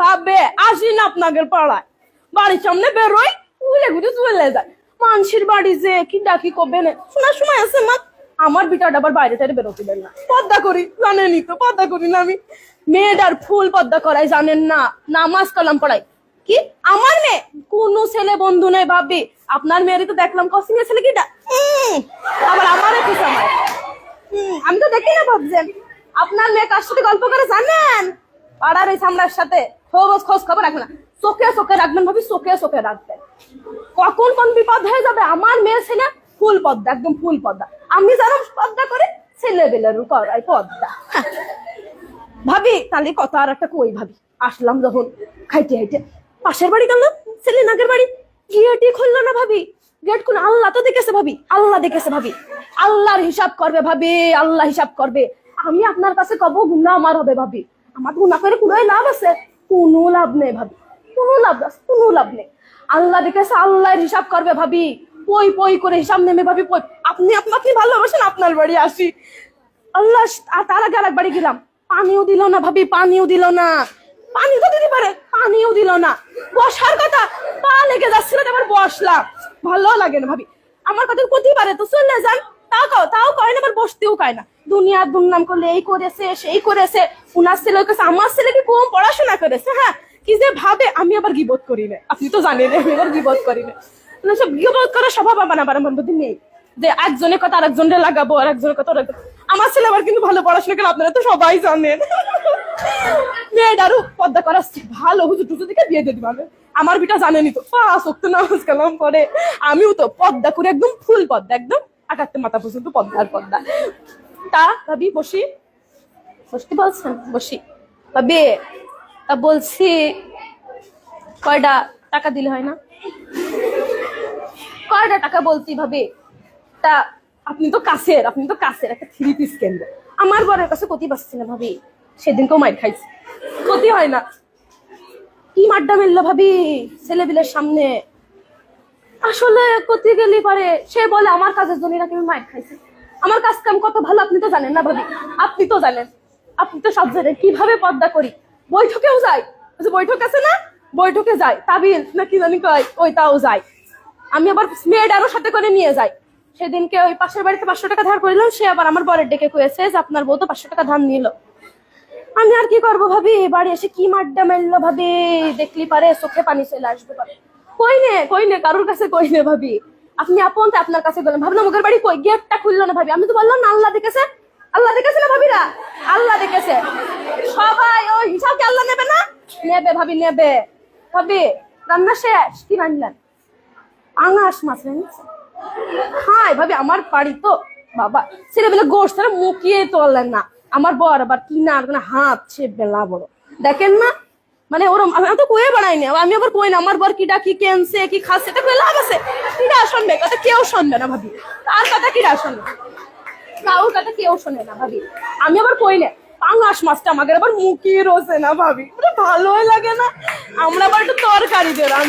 ভাবে আসি না আপনাদের পাড়ায়, বাড়ির সামনে বেরোই ঘুরে ঘুরে চলে যায়। মানুষের বাড়ি যে কি ডাকি কবে না শোনার সময় আছে মা। আমার বিটাটা আবার বাইরে টাইরে বেরোতে দেন না, পর্দা করি জানেনই তো, পর্দা করি না আমি। মেয়েটার ফুল পর্দা করাই জানেন না, নামাজ কালাম পড়াই। কি আমার মেয়ে? কোন ছেলে বন্ধু নেই ভাবি, আপনার মেয়েরই তো দেখলাম কসিং এর ছেলে কিটা, আবার আমারও কি সময়। আমি তো দেখি না ভাবছেন। আপনার মেয়ে কার সাথে গল্প করে জানেন? পাড়ার ওই সামলার সাথে। খোঁজ খবর রাখবেন না, চোখে চোখে রাখবেন ভাবি, চোখে চোখে রাখবেন। কখন কোন বিপদ হয়ে যাবে। আমার মেয়ে ছেলে ফুল পদ্মা, একদম ফুল পদ্মা। আমি যেরকম পদ্মা করে ছেলে বেলের করাই পদ্মা। ভাবি তাহলে কথা আর একটা কই ভাবি, আসলাম যখন খাইতে খাইতে পাশের বাড়ি গেলাম, ছেলে নাগের বাড়ি, গেটই খুললো না ভাবি। গেট খুলে আল্লাহ তো দেখেছে ভাবি, আল্লাহ দেখেছে ভাবি। আল্লাহর হিসাব করবে ভাবি, আল্লাহ হিসাব করবে। আমি আপনার কাছে কব গুনাহ আমার হবে ভাবি, আমার গুনাহ করে পুরোই লাভ আছে? কোনো লাভ নেই ভাবি, কোনো লাভ নেই। আল্লাহ দেখেছে, আল্লাহর হিসাব করবে ভাবি। পই পই করে হিসাব নেমে ভাবি পই। আপনি ভালোবাসেন, আপনার বাড়ি আসি। আল্লাহ, তার আগে আরেক বাড়ি গেলাম, পানিও দিল না ভাবি, পানিও দিল না। পানি তো দিতে পারে, পানিও দিল না। বসার কথা, পা লেগে যাচ্ছিল, এবার বসলাম, ভালো লাগে না ভাবি। আমার কথা করতেই পারে তো চলে যান, তাও কয় না, আবার বসতেও কয় না। দুনিয়ার দুর্নাম করলে এই করেছে সেই করেছে, উনার ছেলে কাছে আমার ছেলে কি কম পড়াশোনা করেছে। হ্যাঁ, কি যে ভাবে। আমি আবার গিবত করি না, আপনি তো জানেন আমি আবার গিবত করি না। সব গিবত করার স্বভাব আমার মধ্যে নেই, যে একজনের কথা আরেকজনের লাগাবো, আর একজনের কথা আমার ছেলে আবার কিন্তু ভালো পড়াশোনা করে, আপনারা তো সবাই জানেন। মেয়েটারও পর্দা করা ভালো, হুজুর টুজুর দিকে বিয়ে দিয়ে দিবে। আমার বিটা জানেনি তো, 5 ওয়াক্ত নামাজ কালাম পড়ে। আমিও তো পর্দা করে একদম ফুল পর্দা, একদম আকাতে মাথা পর্যন্ত পর্দা। তা ভাবি বসি, বসতে বলছেন বসি ভাবি। তা বলছি কয়টা টাকা দিলে হয় না? কয়টা টাকা বলছি ভাবি। তা আপনি তো কাছের একটা 3 পিস কেন্দ্র। আমার বরের কাছে ক্ষতি পাচ্ছি না ভাবি, সেদিনকেও মাইর খাইছি, ক্ষতি হয় না। কি মাড্ডা মেললো ভাবি ছেলেবিলের সামনে। আসলে ক্ষতি গেলি পারে, সে বলে আমার কাজের জন্য নাকি আমি মাইর খাইছি। আমার কাজ কাম কত ভালো আপনি তো জানেন না ভাবি, আপনি তো জানেন, আপনি তো সব জানেন কিভাবে পর্দা করি। বৈঠকেও যাই, বৈঠক আছে না, বৈঠকে যাই, তাবিল নাকি জানি কয়, ওইটাও যাই। আমি আবার মেয়েটারও সাথে করে নিয়ে যাই। সেদিনকে ওই পাশের বাড়িতে 500 টাকা ধার করিলাম, সে আবার আমার বরের ডেকে কয়েছে যে আপনার বউ তো 500 টাকা ধার নিল। আমি আর কি করবো ভাবি, বাড়ি এসে কি মাড্ডা মেললো ভাবি, দেখলি পারে চোখে পানি চলে আসবে পারে। কই নে কারোর কাছে কই নে ভাবি। আপনি আপন তো আপনার কাছে গেলেন, ভাবলাম ওদের বাড়ি কই, গেটটা খুললো না ভাবি। আমি তো বললাম না আল্লাহ দেখেছে, আল্লাহ দেখেছে না ভাবিরা, আল্লাহ দেখেছে। সবাই ওই হিসাবকে আল্লাহ নেবে না? নেবে ভাবি, নেবে। ভাবি রান্না শেষ, কি রান্নার? আঙাশ মাছ রান্না। হাই ভাবি, আমার বাড়ি তো বাবা ছেলেবেলা গোষ্ঠ মুখিয়ে তোলেন না। আমার বর আবার কিনার হাত সে বেলা বড়, দেখেন না, মানে ওরম। আমি তো কয়ে বাড়াইনি, আমি আবার কই না আমার বর কিটা কি কেনছে কি খাচ্ছে, এটা লাভ আছে? কিটা শুনবে কথা? কেউ শুনবে না ভাবি, তার কথা কিটা শুনবে? কাউর কথা কেউ শোনে না ভাবি। আমি আবার কই না পাঙাশ মাছটা আমাদের আবার মুখিয়ে রোছে না ভাবি, ভালোই লাগে না। আমরা আবার একটু তরকারি দিলাম।